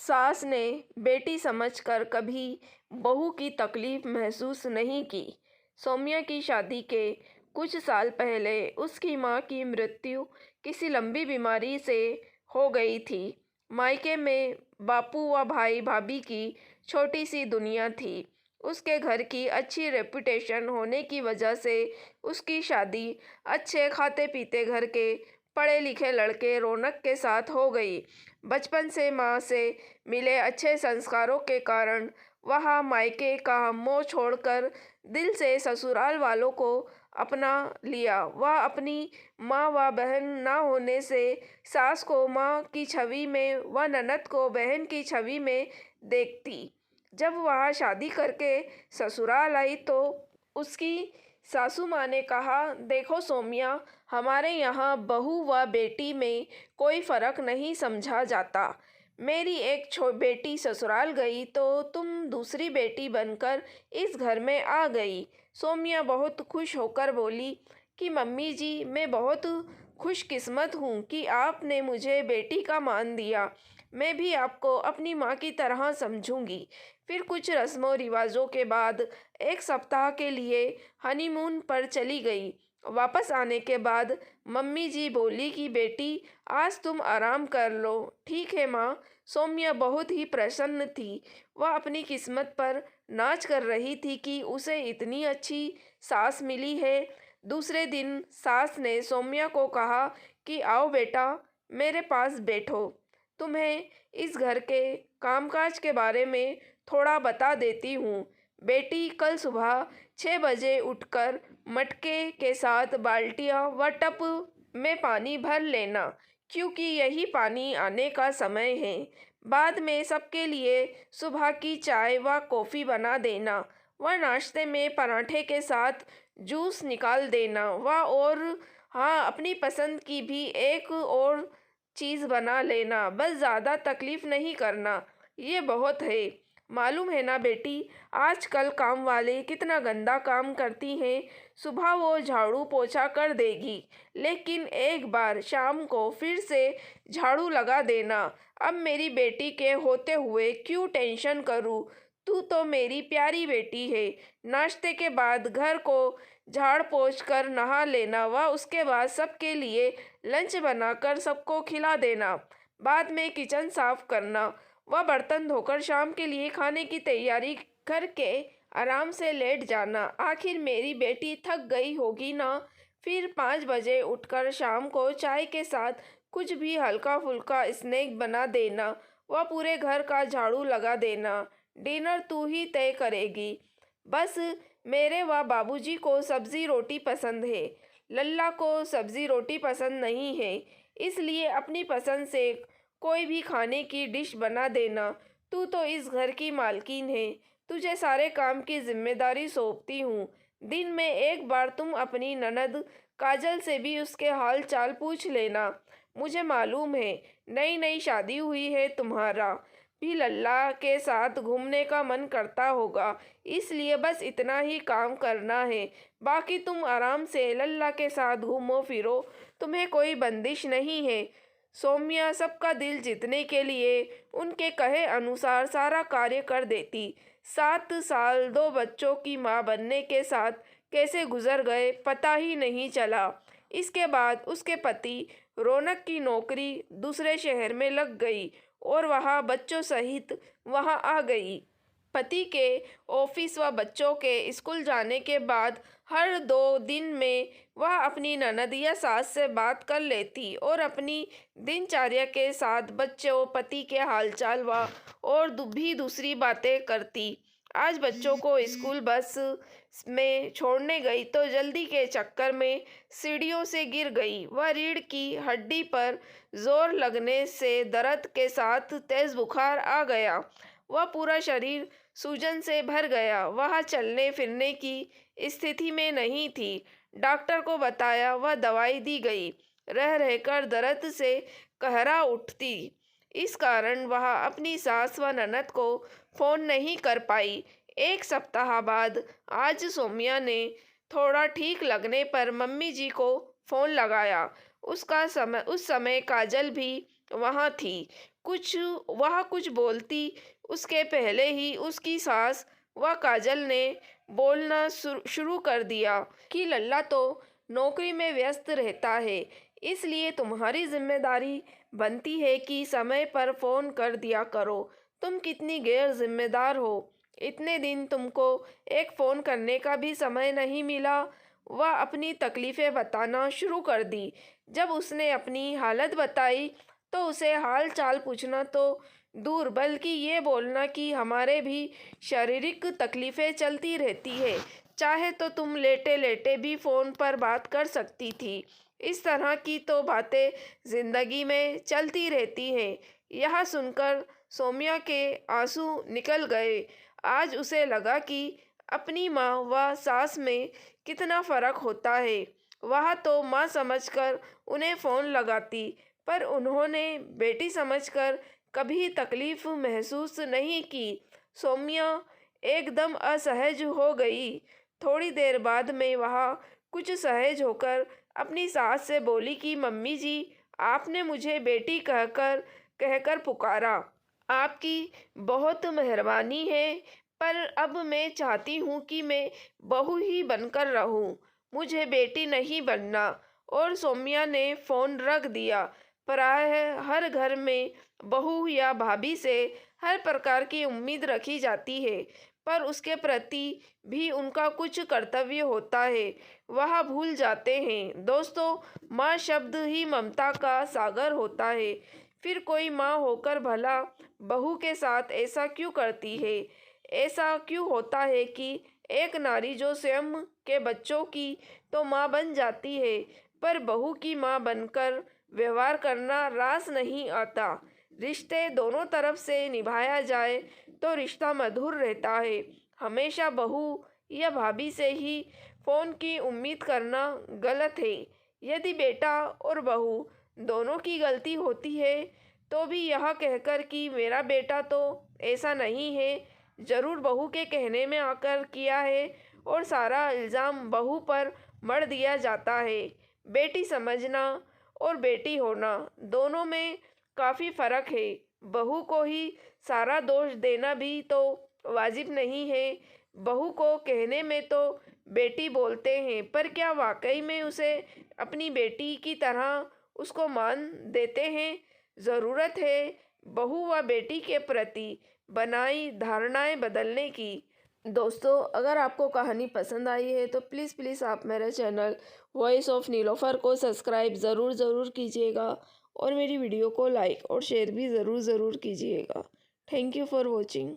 सास ने बेटी समझकर कभी बहू की तकलीफ महसूस नहीं की। सौम्या की शादी के कुछ साल पहले उसकी मां की मृत्यु किसी लंबी बीमारी से हो गई थी। मायके में बापू व भाई भाभी की छोटी सी दुनिया थी। उसके घर की अच्छी रेपुटेशन होने की वजह से उसकी शादी अच्छे खाते पीते घर के पढ़े लिखे लड़के रौनक के साथ हो गई। बचपन से माँ से मिले अच्छे संस्कारों के कारण वह मायके का मोह छोड़कर दिल से ससुराल वालों को अपना लिया। वह अपनी माँ व बहन न होने से सास को माँ की छवि में व ननद को बहन की छवि में देखती। जब वह शादी करके ससुराल आई तो उसकी सासू माँ ने कहा, देखो सौम्या, हमारे यहाँ बहू व बेटी में कोई फर्क नहीं समझा जाता। मेरी एक बेटी ससुराल गई तो तुम दूसरी बेटी बनकर इस घर में आ गई। सौम्या बहुत खुश होकर बोली कि मम्मी जी, मैं बहुत खुशकिस्मत हूँ कि आपने मुझे बेटी का मान दिया। मैं भी आपको अपनी माँ की तरह समझूंगी। फिर कुछ रस्मों रिवाजों के बाद एक सप्ताह के लिए हनीमून पर चली गई। वापस आने के बाद मम्मी जी बोली कि बेटी, आज तुम आराम कर लो। ठीक है माँ। सौम्या बहुत ही प्रसन्न थी। वह अपनी किस्मत पर नाच कर रही थी कि उसे इतनी अच्छी सास मिली है। दूसरे दिन सास ने सौम्या को कहा कि आओ बेटा, मेरे पास बैठो। तुम्हें इस घर के कामकाज के बारे में थोड़ा बता देती हूँ। बेटी, कल सुबह 6 बजे उठकर मटके के साथ बाल्टियाँ व टब में पानी भर लेना, क्योंकि यही पानी आने का समय है। बाद में सबके लिए सुबह की चाय व कॉफ़ी बना देना व नाश्ते में पराठे के साथ जूस निकाल देना और हाँ, अपनी पसंद की भी एक और चीज़ बना लेना। बस ज़्यादा तकलीफ़ नहीं करना, ये बहुत है। मालूम है ना बेटी, आजकल काम वाले कितना गंदा काम करती हैं। सुबह वो झाड़ू पोछा कर देगी, लेकिन एक बार शाम को फिर से झाड़ू लगा देना। अब मेरी बेटी के होते हुए क्यों टेंशन करूँ? तू तो मेरी प्यारी बेटी है। नाश्ते के बाद घर को झाड़ पोंछ कर नहा लेना व उसके बाद सबके लिए लंच बनाकर सबको खिला देना। बाद में किचन साफ करना व बर्तन धोकर शाम के लिए खाने की तैयारी करके आराम से लेट जाना। आखिर मेरी बेटी थक गई होगी ना। फिर 5 बजे उठकर शाम को चाय के साथ कुछ भी हल्का फुल्का स्नैक बना देना व पूरे घर का झाड़ू लगा देना। डिनर तू ही तय करेगी। बस मेरे व बाबूजी को सब्जी रोटी पसंद है, लल्ला को सब्जी रोटी पसंद नहीं है, इसलिए अपनी पसंद से कोई भी खाने की डिश बना देना। तू तो इस घर की मालकिन है, तुझे सारे काम की जिम्मेदारी सौंपती हूँ। दिन में एक बार तुम अपनी ननद काजल से भी उसके हाल चाल पूछ लेना। मुझे मालूम है नई नई शादी हुई है, तुम्हारा भी लल्ला के साथ घूमने का मन करता होगा, इसलिए बस इतना ही काम करना है। बाकी तुम आराम से लल्ला के साथ घूमो फिरो, तुम्हें कोई बंदिश नहीं है। सौम्या सबका दिल जीतने के लिए उनके कहे अनुसार सारा कार्य कर देती। 7 साल 2 बच्चों की माँ बनने के साथ कैसे गुजर गए पता ही नहीं चला। इसके बाद उसके पति रौनक की नौकरी दूसरे शहर में लग गई और वह बच्चों सहित वहां आ गई। पति के ऑफिस व बच्चों के स्कूल जाने के बाद हर 2 दिन में वह अपनी ननद या सास से बात कर लेती और अपनी दिनचर्या के साथ बच्चों, पति के हालचाल व और भी दूसरी बातें करती। आज बच्चों को स्कूल बस में छोड़ने गई तो जल्दी के चक्कर में सीढ़ियों से गिर गई। वह रीढ़ की हड्डी पर जोर लगने से दर्द के साथ तेज बुखार आ गया। वह पूरा शरीर सूजन से भर गया। वह चलने फिरने की स्थिति में नहीं थी। डॉक्टर को बताया, वह दवाई दी गई। रह रहकर दर्द से कहरा उठती। इस कारण वह अपनी सास व ननद को फोन नहीं कर पाई। 1 सप्ताह बाद आज सौम्या ने थोड़ा ठीक लगने पर मम्मी जी को फोन लगाया। उस समय काजल भी वहाँ थी। वह कुछ बोलती उसके पहले ही उसकी सास व काजल ने बोलना शुरू कर दिया कि लल्ला तो नौकरी में व्यस्त रहता है, इसलिए तुम्हारी जिम्मेदारी बनती है कि समय पर फ़ोन कर दिया करो। तुम कितनी गैर जिम्मेदार हो, इतने दिन तुमको एक फ़ोन करने का भी समय नहीं मिला। वह अपनी तकलीफ़ें बताना शुरू कर दी। जब उसने अपनी हालत बताई तो उसे हाल चाल पूछना तो दूर, बल्कि ये बोलना कि हमारे भी शारीरिक तकलीफ़ें चलती रहती है, चाहे तो तुम लेटे लेटे भी फ़ोन पर बात कर सकती थी। इस तरह की तो बातें ज़िंदगी में चलती रहती हैं। यह सुनकर सौम्या के आंसू निकल गए। आज उसे लगा कि अपनी माँ व सास में कितना फ़र्क होता है। वह तो माँ समझकर उन्हें फ़ोन लगाती, पर उन्होंने बेटी समझकर कभी तकलीफ़ महसूस नहीं की। सौम्या एकदम असहज हो गई। थोड़ी देर बाद में वह कुछ सहज होकर अपनी सास से बोली कि मम्मी जी, आपने मुझे बेटी कहकर कहकर पुकारा। आपकी बहुत मेहरबानी है, पर अब मैं चाहती हूँ कि मैं बहू ही बनकर रहूँ, मुझे बेटी नहीं बनना। और सौम्या ने फ़ोन रख दिया। प्रायः हर घर में बहू या भाभी से हर प्रकार की उम्मीद रखी जाती है, पर उसके प्रति भी उनका कुछ कर्तव्य होता है, वह भूल जाते हैं। दोस्तों, माँ शब्द ही ममता का सागर होता है। फिर कोई माँ होकर भला बहू के साथ ऐसा क्यों करती है? ऐसा क्यों होता है कि एक नारी जो स्वयं के बच्चों की तो माँ बन जाती है, पर बहू की माँ बनकर व्यवहार करना रास नहीं आता। रिश्ते दोनों तरफ से निभाया जाए तो रिश्ता मधुर रहता है। हमेशा बहू या भाभी से ही फ़ोन की उम्मीद करना गलत है। यदि बेटा और बहू दोनों की गलती होती है तो भी यह कहकर कि मेरा बेटा तो ऐसा नहीं है, ज़रूर बहू के कहने में आकर किया है, और सारा इल्ज़ाम बहू पर मढ़ दिया जाता है। बेटी समझना और बेटी होना दोनों में काफ़ी फ़र्क है। बहू को ही सारा दोष देना भी तो वाजिब नहीं है। बहू को कहने में तो बेटी बोलते हैं, पर क्या वाकई में उसे अपनी बेटी की तरह उसको मान देते हैं? ज़रूरत है बहू व बेटी के प्रति बनाई धारणाएं बदलने की। दोस्तों, अगर आपको कहानी पसंद आई है तो प्लीज़ आप मेरे चैनल वॉइस ऑफ नीलोफर को सब्सक्राइब ज़रूर कीजिएगा, और मेरी वीडियो को लाइक और शेयर भी ज़रूर कीजिएगा। Thank you for watching.